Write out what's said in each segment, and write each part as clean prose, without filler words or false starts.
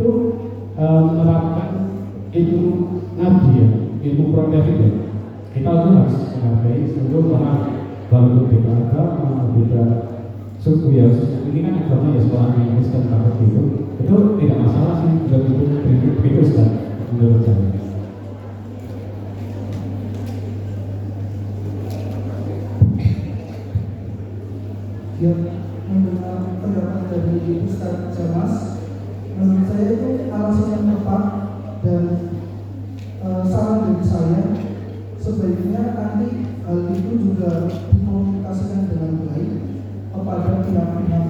itu menerapkan ilmu nabi ya, ilmu produktif. Kita itu harus menghargai seluruh orang, baru beda agama, beda suku ya. Ini kan agama ya, sekolah yang Kristen seperti itu tidak masalah sih, begitu Ustaz menurut saya. Ya, mendengar pendapat dari Ustaz Jamas, menurut saya itu alasan yang tepat dan saran dari saya sebaiknya nanti hal itu juga dikomunikasikan dengan baik kepada pihak-pihak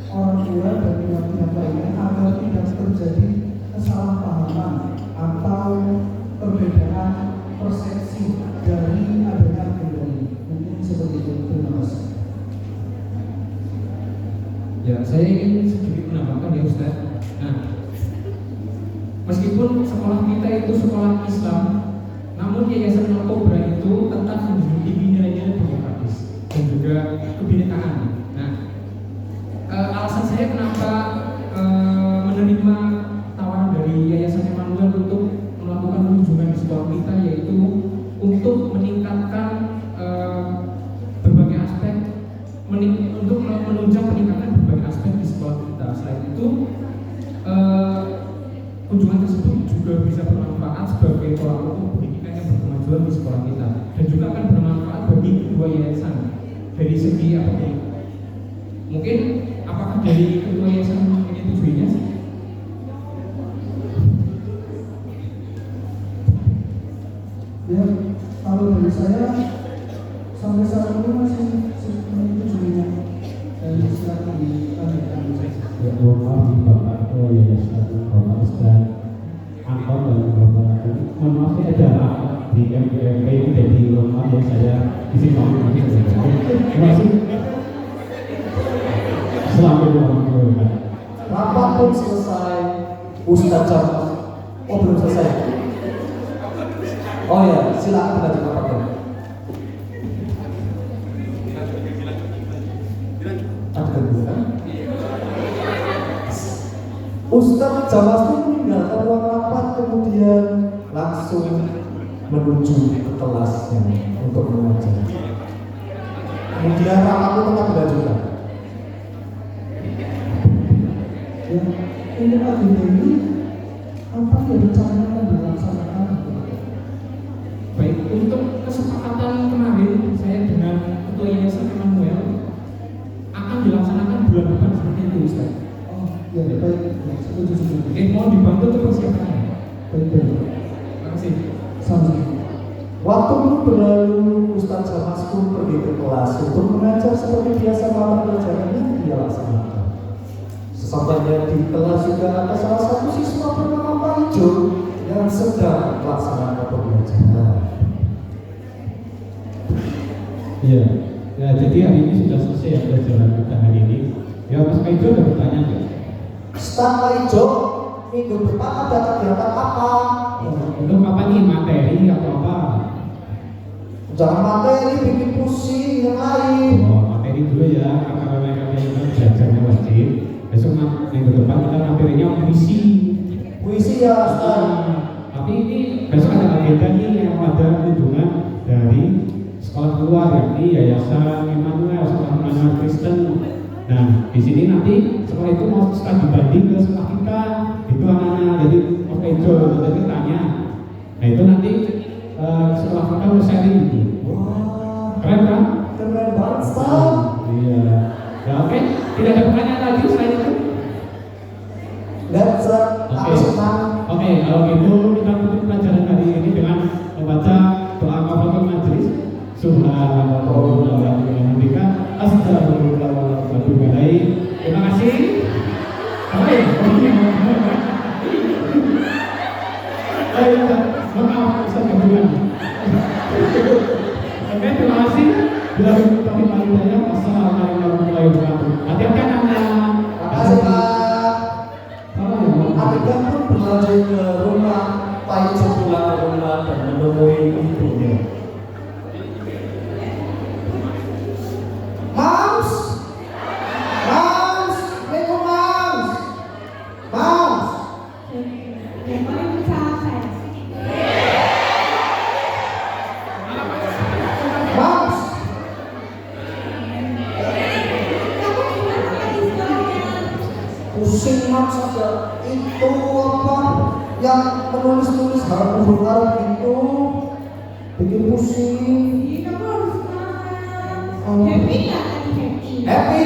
orang tua dan pihak-pihak lainnya agar tidak terjadi kesalahpahaman atau perbedaan persepsi dari adanya agenda ini. Mungkin seperti itu. Terima kasih. Ya, saya ingin sedikit menambahkan ya Ustaz. Nah, meskipun sekolah kita itu sekolah Islam, namun Yayasan Al-Kobra itu tetap menjunjung tinggi nilai-nilai demokratis dan juga kebinekaan. Nah, alasan saya kenapa menerima tawaran dari Yayasan Emmanuel untuk melakukan kunjungan di sekolah kita, yaitu untuk meningkatkan berbagai aspek, untuk menunjang peningkatan berbagai aspek di sekolah kita. Selain itu, kunjungan tersebut juga bisa bermanfaat sebagai tolak ukur pendidikan yang berkemajuan di sekolah kita, dan juga akan bermanfaat bagi kedua yayasan dari segi apa nih? Mungkin apakah dari kedua yayasan menyetujuinya sih? Ya, kalau dari saya sampai saat ini masih menyetujuinya dan silakan dilanjutkan. Ya, mohon maaf Bapak Ketua Yayasan Bapak Ustaz Anton dan Bapak ini, mohon maaf ini ada rapat di MPMP ini, jadi mohon maaf ya saya izin pamit. Terima kasih. Assalamualaikum warahmatullahi wabarakatuh. Rapat pun selesai. Ustaz Jamas, oh belum selesai. Oh ya, silakan lanjut rapatnya. Ustaz Jamas itu meninggalkan ruang rapat, kemudian langsung menuju ke kelasnya untuk mengajar. Kemudian rapat itu tetap dilanjutkan. Ya, ini agenda ini apa yang rencananya akan dilaksanakan? Baik, untuk kesepakatan kemarin saya dengan Ketua Yayasan Emmanuel akan dilaksanakan bulan depan seperti itu Ustaz. Ya, baik, setuju. Oke, mohon dibantu untuk persiapannya. Baik. Terima kasih. Sama. Waktu pun berlalu, Ustaz Jamas pun pergi ke kelas untuk mengajar seperti biasa. Malam pelajarannya dia laksanakan. Sesampainya di kelas juga ada salah satu siswa bernama Pak Ijo yang sedang melaksanakan pembelajaran. Iya, ya jadi hari ini sudah selesai ya pelajaran kita hari ini. Ya Mas Kaijo ada pertanyaan nggak? Ustaz Pak Ijo, minggu depan ada kegiatan apa? Untuk apa nih, materi atau apa? Jangan materi, bikin pusing yang lain. Oh, materi dulu ya, karena mereka yang belajarnya wajib. Besok minggu depan kita materinya puisi. Puisi ya Ustaz. Tapi ini besok ada agenda nih yang ada kunjungan dari sekolah luar, yakni Yayasan Emmanuel, sekolah Emmanuel Kristen. Nah, di sini nanti sekolah itu mau studi banding ke sekolah kita, itu anak-anak. Jadi oke itu jadi tanya. Nah itu nanti sekolah kita mau sharing gitu. Wah, Keren kan? keren banget Ustaz. Iya. Ya oke, tidak ada pertanyaan lagi selain itu. Dan Ustaz, Oke. aku senang. Oke, kalau gitu kita tutup pelajaran hari ini dengan membaca doa kafaratul majelis. Subhanallah wa bihamdika astaghfirullah wa atubu ilaih. Terima kasih. Baik. Ayo, maaf, Ustaz gabungan. pusing mam saja itu apa yang menulis hal buruk itu bikin pusing. Kamu harus semangat. Happy nggak tadi happy? Happy,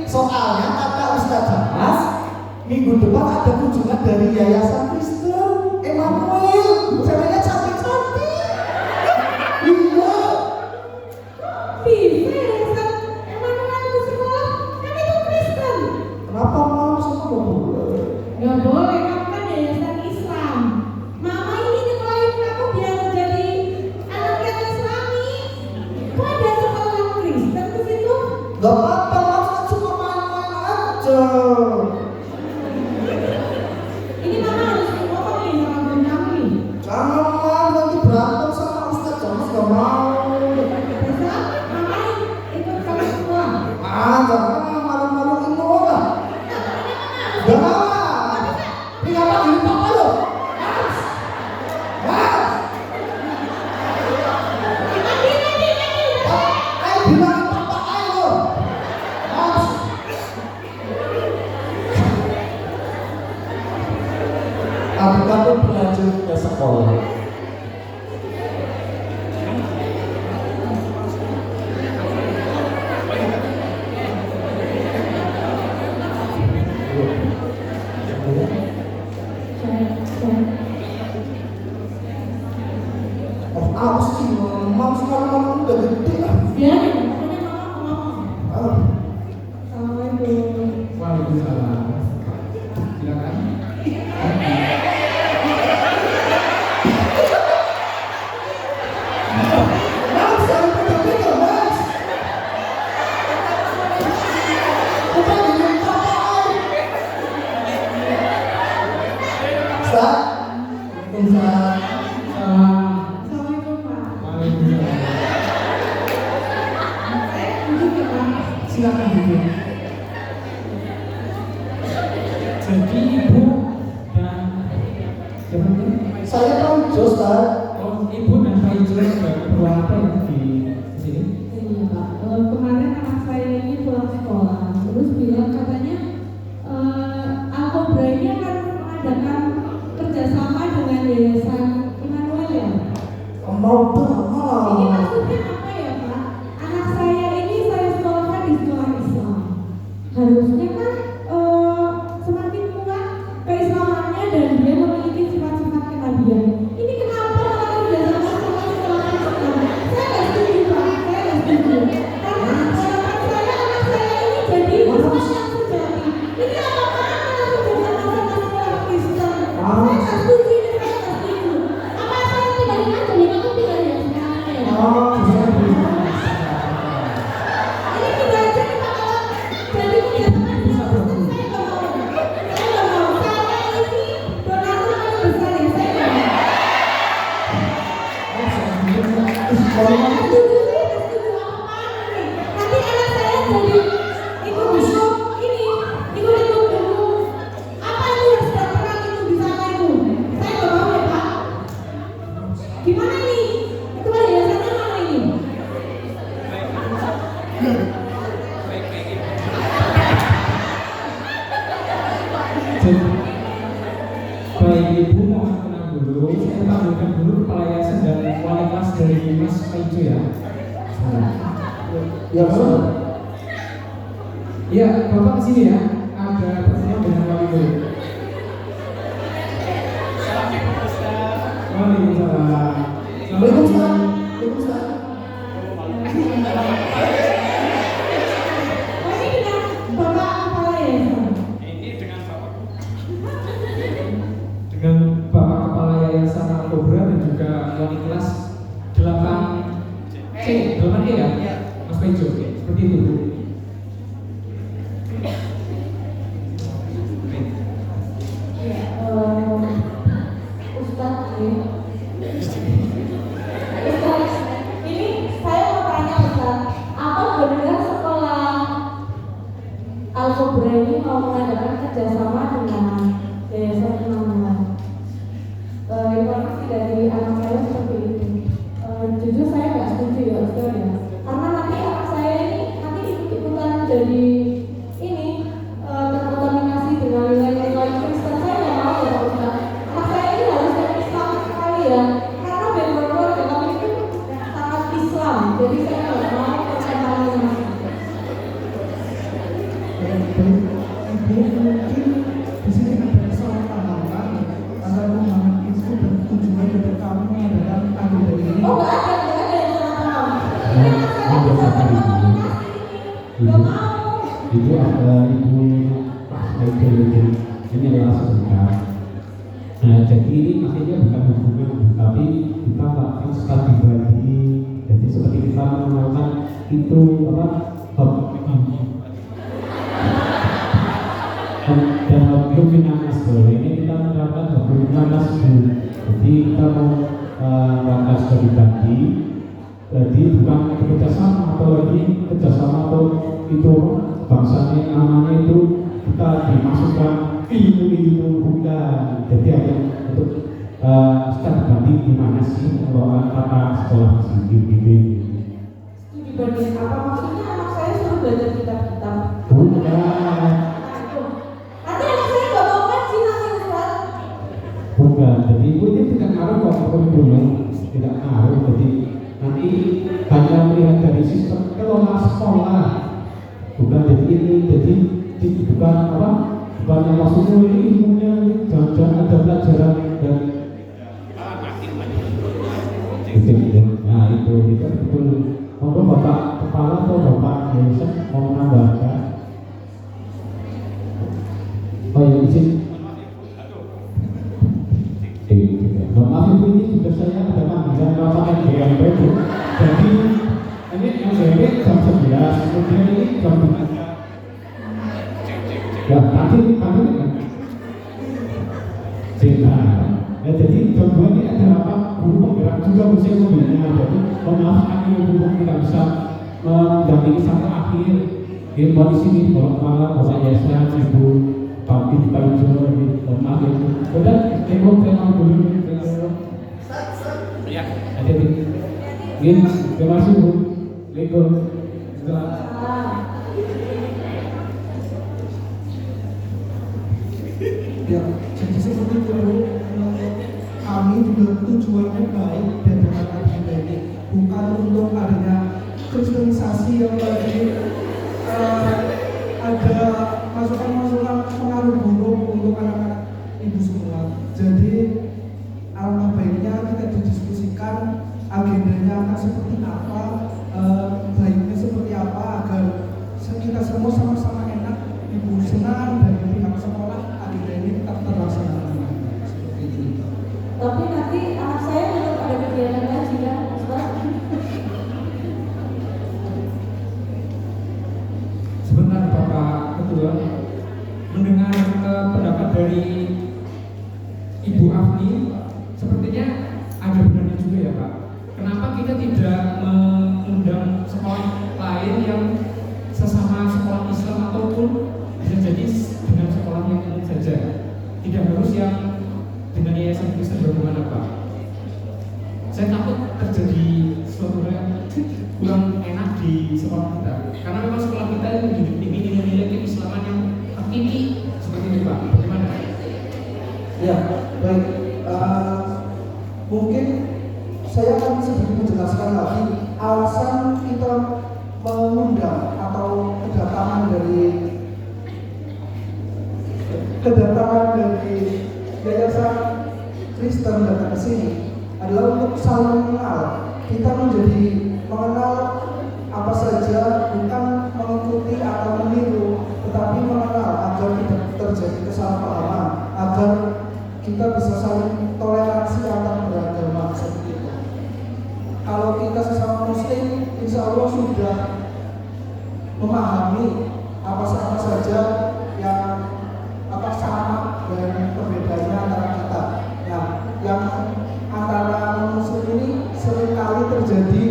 soalnya kata Ustaz Jamas minggu depan ada kunjungan dari Yayasan Kristen Emmanuel, ceweknya cantik-cantik. Iya. Bisa ya, Emmanuel itu sekolah, kan itu Kristen. Kenapa mam sama nggak boleh? Nggak boleh, kamu kan yayasan Islam. Mama ini nyekolahin kamu biar jadi anak yang Islami. Kok ada sekolah Kristen di situ? Gak apa-apa, mam kan cuma main-main aja. Ini mama harus ngomong nih sama bun kamu nih. Jangan mam, nanti berantem sama Ustaz Jamas gak mau. Bisa mama ikut kamu semua. Jangan malu-maluin orang. Gak mau. Ini apa gini papa lo? Mas. Ayo bilang papa ayo. Mas. Adik kamu belajar ke sekolah. Oh, apa sih? Mam sekarang udah gede lah. Biarin, pokoknya mama ngomong. Ah. Assalamualaikum. Waalaikumsalam. Silakan. Mas, jangan pegang-pegang, Mas. Apa ini papa? Ustaz? Waalaikumsalam. Assalamualaikum Pak. Waalaikumsalam. Saya duduk ya Pak. Silakan duduk. Jadi ibu dan siapa ini? Saya tahu Jos, Ustaz. Oh, ibu dan Pak Ijo juga keperluan apa ya di sini? Iya Pak. Kemarin anak saya ini pulang sekolah, terus bilang katanya Alkobra ini akan mengadakan kerjasama dengan Yayasan Immanuel ya. Mau Ini banget. maksudnya apa ya Pak? Anak saya ini saya sekolahkan di sekolah Islam. Harusnya kan semakin kuat keislamannya dan dia memiliki sifat-sifat kenabian. Ini kenapa malah kerjasama sama sekolah Islam? Saya nggak setuju Pak, saya nggak setuju. Karena harapan saya anak saya ini jadi Islam yang sejati. Ini apa-apaan malah kerjasama sama sekolah Kristen? Saya nggak setuju ini, saya nggak setuju. Apa saya tinggalin aja, ya aku tinggal ya sekarang ya. Ini tidak aja kita kalau jadi kerjasama dengan Kristen, saya nggak mau. Saya nggak mau. Saya ini donatur paling besar ya, saya nggak mau. Saya nggak setuju, saya nggak setuju apa-apaan ini. Nanti anak saya jadi ikut besok ini, ikut dulu. Apa itu yang sedang perang itu di sana itu? Saya nggak mau ya Pak. Gimana ini? Itu yayasannya mana ini? Jadi, baik ibu mohon tenang dulu. Saya panggilkan dulu kepala yayasan dan wali kelas dari Mas Pak Ijo ya. Ya, Ustaz. Iya, Bapak kesini ya. Ada pertemuan dengan wali murid. Waalaikumsalam. Waalaikumsalam. Waalaikumsalam. Oh, ini dengan Bapak Kepala Yayasan. Dengan Bapak Kepala Yayasan Alkobra dan juga wali kelas 8C, 8E ya, Mas Pejo, seperti itu. Bu. Ya, Ustadz ini saya mau tanya Ustadz, apa benar sekolah Alkobra ini mau mengadakan kerjasama dengan Yayasan Immanuel? Informasi dari anak saya seperti itu. Jujur saya nggak setuju ya Ustadz ya, karena nanti anak saya ini nanti ikutan jadi ini terkontaminasi dengan Ibu mungkin di sini ada kesalahpahaman antara pemahaman itu dan tujuan dari kamu mengadakan agenda ini. Oh, nggak ada yang salah paham. Ini anak saya bisa berkomunikasi ini. Nggak mau. Ibu ada ibu ini adalah sebentar. Nah, jadi ini akhirnya bukan hubungan, tapi kita melakukan sekat pribadi. Jadi seperti kita mengenalkan itu apa? Dan hukum minanas ini kita menerapkan hukum minanas. Jadi kita mau melakukan sekat pribadi. Jadi bukan kerjasama atau lagi kerjasama atau itu bangsanya namanya itu kita dimasukkan ilmu bukan. Jadi ada untuk secara banding gimana sih kalau kata sekolah sendiri Studi banding apa maksudnya? Anak saya suruh belajar kitab-kitab. bukan. Nanti anak saya nggak mau ngaji nanti Ustaz. Bukan, jadi ibu ini tidak ngaruh kok kurikulum, tidak ngaruh. Jadi nanti hanya melihat dari sistem kelola sekolah, bukan jadi ini, jadi bukan apa, bukan yang maksudnya ini ilmunya, jangan ada pelajaran dan nah itu kita betul. Monggo Bapak Kepala atau Bapak Yosef mau menambahkan? Oh ya izin. Maaf ibu, ini juga saya ada panggilan Bapak NGMP Bu. Jadi ini NGMP jam 11, kemudian ini jam 3. Ya tadi kan ya, jadi jam 2 ini ada apa? Guru penggerak juga bisa mobilnya. Jadi maaf kami guru tidak bisa mendampingi sampai akhir. Di sini Bapak Bapak Yesa, Ibu Pak Ijo, maaf ya. Udah, tema dulu. Ya, ada di. Ini terima kasih Bu. Lego. Ya, jadi seperti itu kami juga tujuannya baik dan dengan agenda ini bukan untuk adanya kristenisasi yang lagi ada masukan-masukan pengaruh buruk untuk anak-anak ibu semua. Jadi alangkah baiknya kita didiskusikan agendanya akan seperti apa, baiknya seperti apa agar kita semua sama-sama enak, ibu senang dan pihak sekolah agenda ini tetap terlaksana. Seperti itu. Tapi nanti anak saya tetap ada kegiatan ngaji kan, Ustaz? Sebentar Bapak Ketua, mendengar pendapat dari Ibu Afni, sepertinya ada benarnya juga ya Pak. Kenapa kita tidak mengundang sekolah lain yang sesama sekolah Islam ataupun bisa jadi dengan sekolah yang umum saja, tidak harus yang dengan yayasan Kristen bagaimana Pak? Saya takut terjadi suatu yang kurang enak di sekolah kita, karena memang sekolah kita itu menjunjung tinggi nilai-nilai keislaman yang terkini seperti itu Pak. Bagaimana? Ya, baik. Mungkin saya akan sedikit menjelaskan lagi alasan kita mengundang atau kedatangan dari yayasan Kristen datang ke sini adalah untuk saling mengenal. Kita menjadi mengenal apa saja, bukan mengikuti atau meniru, tetapi mengenal agar tidak terjadi kesalahpahaman, agar kita bisa saling toleransi antar beragama seperti itu. Kalau kita sesama Muslim, insya Allah sudah memahami apa saja yang sama dan perbedaannya antara kita. Nah, yang antara Muslim ini seringkali terjadi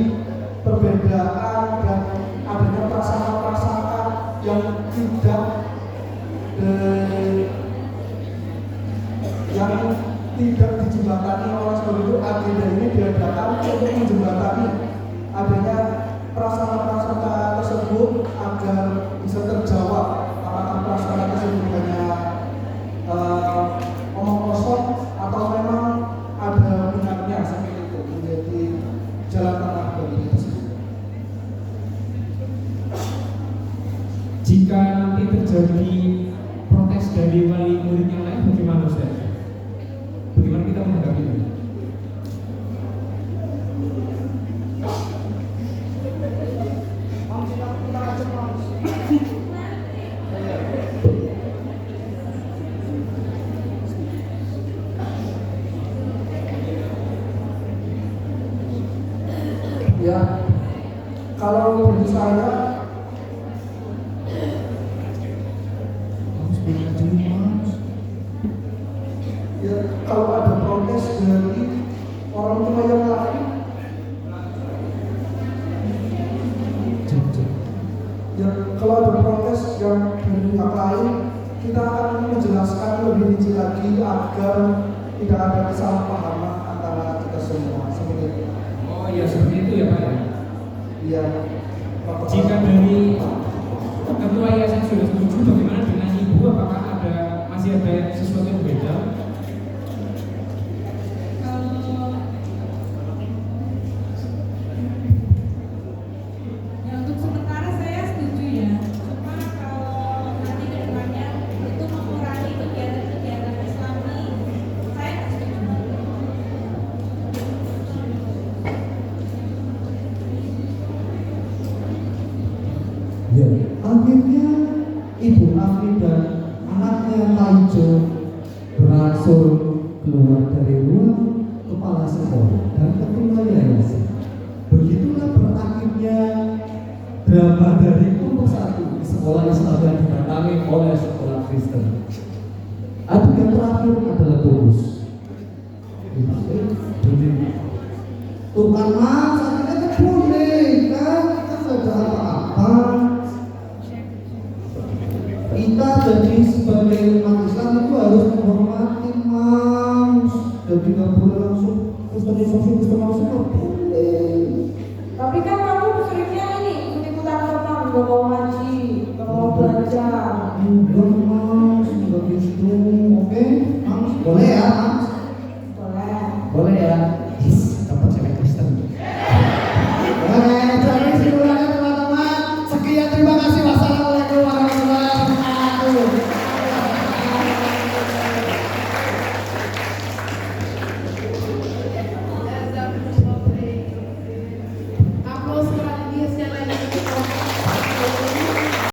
perbedaan dan adanya prasangka-prasangka yang tidak dijembatani. Oleh sebab itu agenda ini diadakan untuk menjembatani adanya prasangka-prasangka tersebut agar bisa terjawab. Apakah prasangka tersebut hanya omong kosong atau memang ada benarnya seperti itu, menjadi jalan tengah bagi kita semua. jika nanti terjadi protes dari wali murid yang lain, bagaimana Ustaz? Bagaimana kita menghadapi ini? Ya, kalau dari saya ya, kalau ada protes dari orang tua yang lain, ya kalau ada protes yang dari pihak lain, kita akan menjelaskan lebih rinci lagi agar tidak ada kesalahpahaman antara kita semua. Seperti itu. Oh ya, seperti itu ya Pak ya. Iya. Jika dari ketua yayasan sudah setuju, bagaimana dengan ibu? Apakah masih ada sesuatu yang beda? Ya untuk sementara saya setuju ya. Cuma kalau nanti ke depannya itu mengurangi kegiatan-kegiatan Islami, saya nggak setuju. Ya, akhirnya Ibu Afi dan anaknya Taijo berangsur keluar dari ruang kepala sekolah dan ketua yayasan. Begitulah berakhirnya drama dari kelompok satu di sekolah Islam yang didatangi oleh sekolah Kristen. Adegan terakhir adalah Tulus. Tuhan mas, akhirnya boleh kan? Kita sudah apa-apa. Kita jadi sebagai umat Islam itu harus menghormati mas. Jadi nggak boleh langsung Kristen langsung